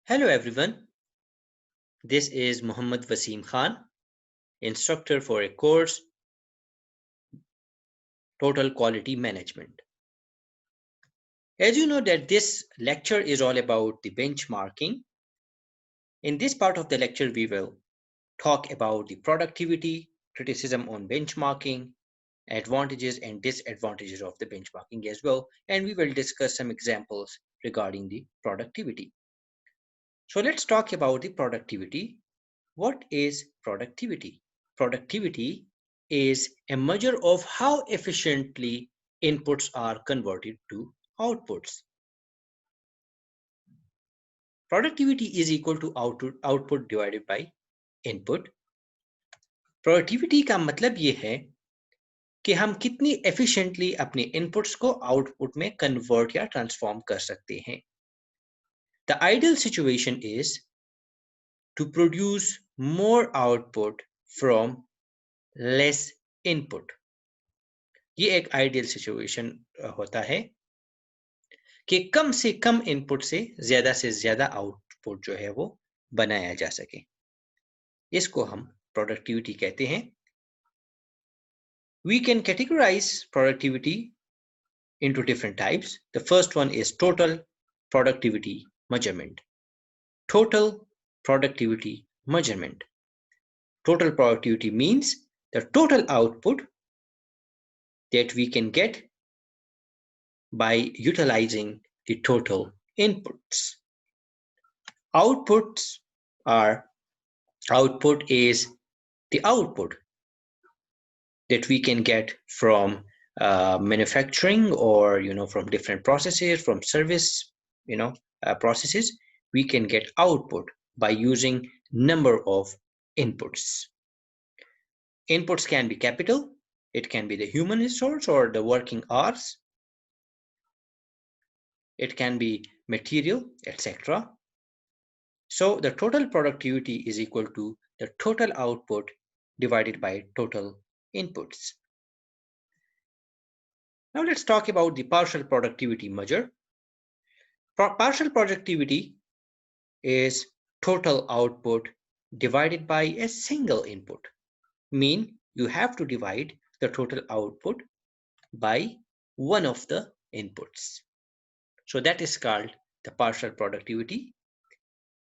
Hello everyone, this is Muhammad Wasim Khan, instructor for a course, Total Quality Management. As you know that this lecture is all about the benchmarking. In this part of the lecture, we will talk about the productivity, criticism on benchmarking, advantages and disadvantages of the benchmarking as well, and we will discuss some examples regarding the productivity. So let's talk about the productivity. What is productivity? Productivity is a measure of how efficiently inputs are converted to outputs. Productivity is equal to output divided by input. Productivity का मतलब ये है कि हम कितनी efficiently अपने inputs को output में convert या transform कर सकते हैं. The ideal situation is to produce more output from less input. ये एक आइडियल सिचुएशन होता है कि कम से कम इनपुट से ज्यादा आउटपुट जो है वो बनाया जा सके. इसको हम प्रोडक्टिविटी कहते हैं. We can categorize productivity into different types. The first one is total productivity measurement. Total productivity measurement. Total productivity means the total output that we can get by utilizing the total inputs. Output is the output that we can get from manufacturing or from different processes, from service processes. We can get output by using number of inputs. Inputs can be capital, it can be the human resource or the working hours, it can be material, etc. So the total productivity is equal to the total output divided by total inputs. Now let's talk about the partial productivity measure. Partial productivity is total output divided by a single input. Mean you have to divide the total output by one of the inputs. So that is called the partial productivity.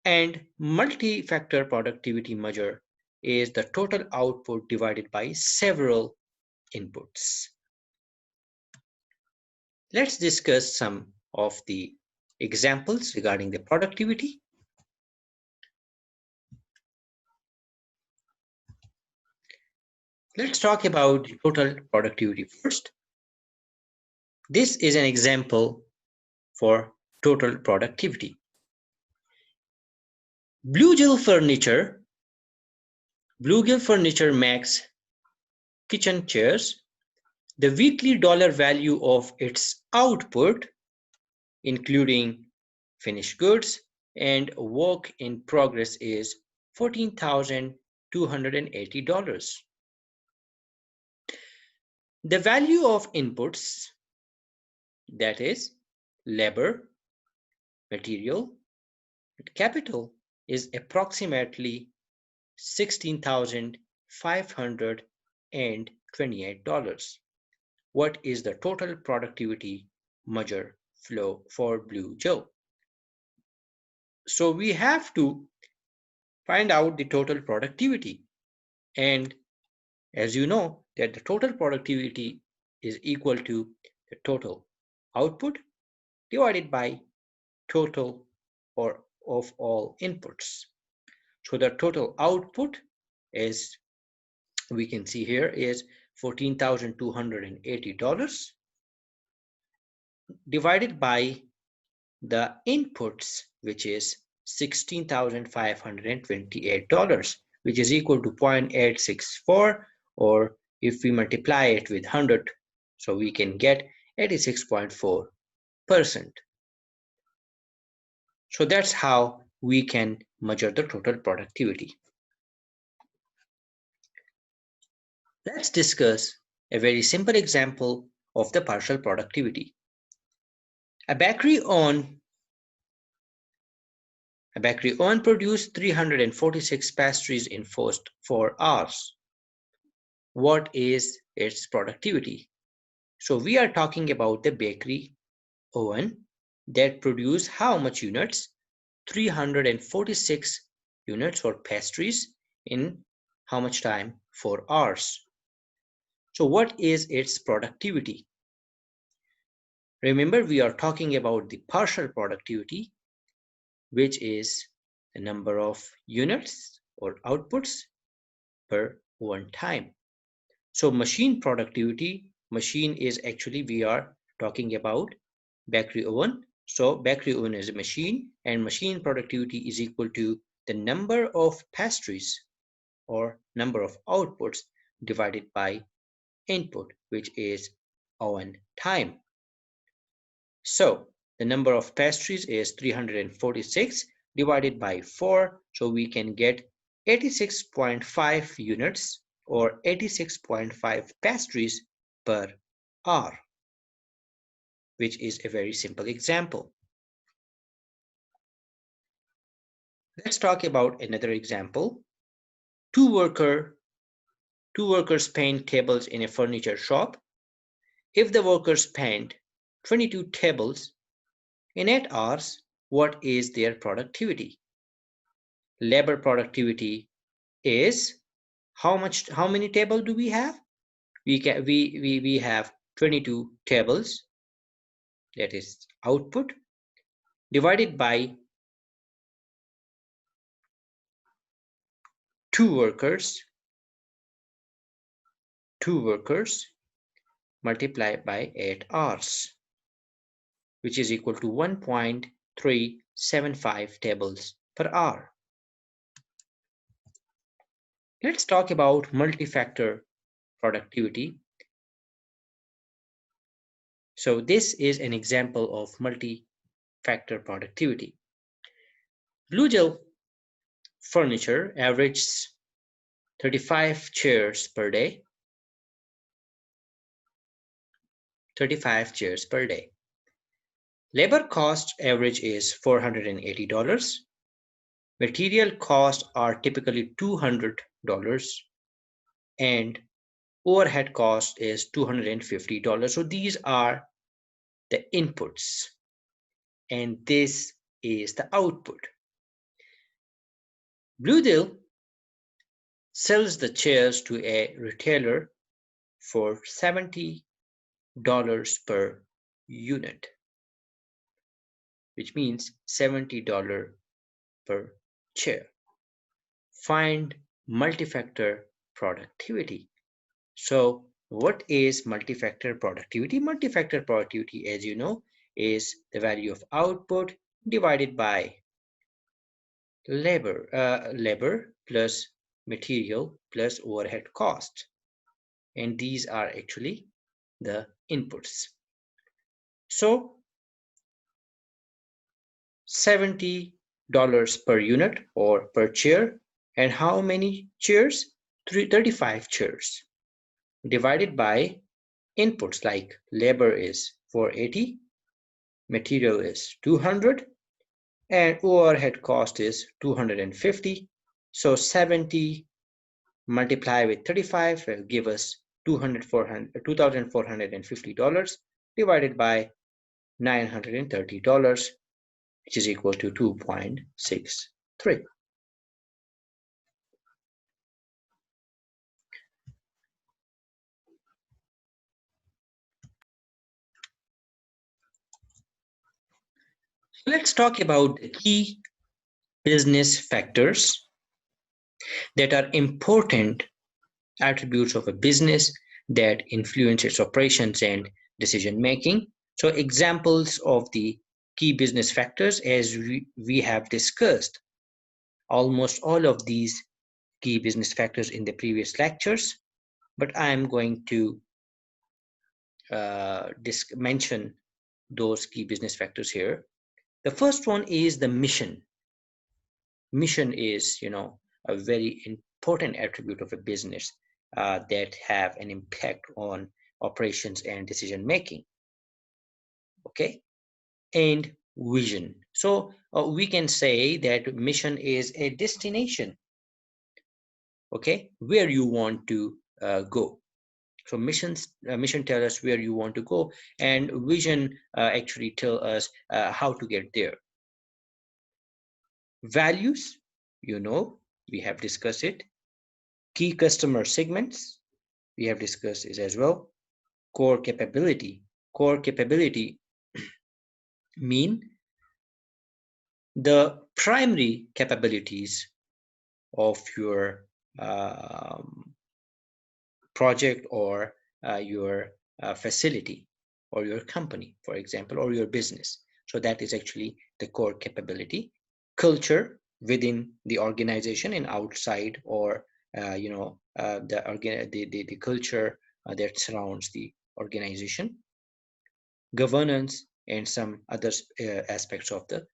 And multi-factor productivity measure is the total output divided by several inputs. Let's discuss some of the examples regarding the productivity. Let's talk about the total productivity first. This is an example for total productivity. Bluegill Furniture makes kitchen chairs. The weekly dollar value of its output, including finished goods and work in progress, is $14,280. The value of inputs, that is labor, material, and capital, is approximately $16,528. What is the total productivity measure flow for Bluegill? So we have to find out the total productivity, and as you know that the total productivity is equal to the total output divided by total of all inputs. So the total output, as we can see here, is $14,280 divided by the inputs, which is $16,528, which is equal to 0.864, or if we multiply it with 100, so we can get 86.4%. So that's how we can measure the total productivity. Let's discuss a very simple example of the partial productivity. A bakery on A bakery oven produced 346 pastries in first 4 hours. What is its productivity? So we are talking about the bakery oven that produce how much units? 346 units for pastries in how much time? 4 hours. So what is its productivity? Remember, we are talking about the partial productivity, which is the number of units or outputs per one time. So machine productivity, machine is actually we are talking about bakery oven. So bakery oven is a machine, and machine productivity is equal to the number of pastries or number of outputs divided by input, which is oven time. So the number of pastries is 346 divided by 4. So we can get 86.5 units or 86.5 pastries per hour, which is a very simple example. Let's talk about another example. Two workers paint tables in a furniture shop. If the workers paint 22 tables in 8 hours, what is their productivity? Labor productivity is how many tables do we have? We have 22 tables, that is output, divided by two workers multiplied by 8 hours, which is equal to 1.375 tables per hour. Let's talk about multi-factor productivity. So this is an example of multi-factor productivity. Blue Gel furniture averages 35 chairs per day. 35 chairs per day. Labor cost average is $480. Material costs are typically $200, and overhead cost is $250. So these are the inputs, and this is the output. Blue Deal sells the chairs to a retailer for $70 per unit, which means $70 per chair. Find multi-factor productivity. So what is multi-factor productivity? Multi-factor productivity, as you know, is the value of output divided by labor plus material plus overhead cost. And these are actually the inputs. So $70 per unit or per chair. And how many chairs? 35 chairs. Divided by inputs like labor is 480, material is 200, and overhead cost is 250. So 70 multiplied with 35 will give us $2,450 divided by $930, which is equal to 2.63. Let's talk about the key business factors that are important attributes of a business that influence its operations and decision making. So examples of the key business factors, as we have discussed almost all of these key business factors in the previous lectures, but I am going to mention those key business factors here. The first one is the mission. Mission is, a very important attribute of a business that have an impact on operations and decision making. Okay, and vision. So we can say that mission is a destination, okay, where you want to go. So mission tell us where you want to go, and vision actually tell us how to get there. Values, we have discussed it. Key customer segments, we have discussed it as well. Core capability. Core capability mean the primary capabilities of your um, project or your facility or your company, for example, or your business. So that is actually the core capability. Culture within the organization and outside, or the culture that surrounds the organization. Governance and some other aspects of the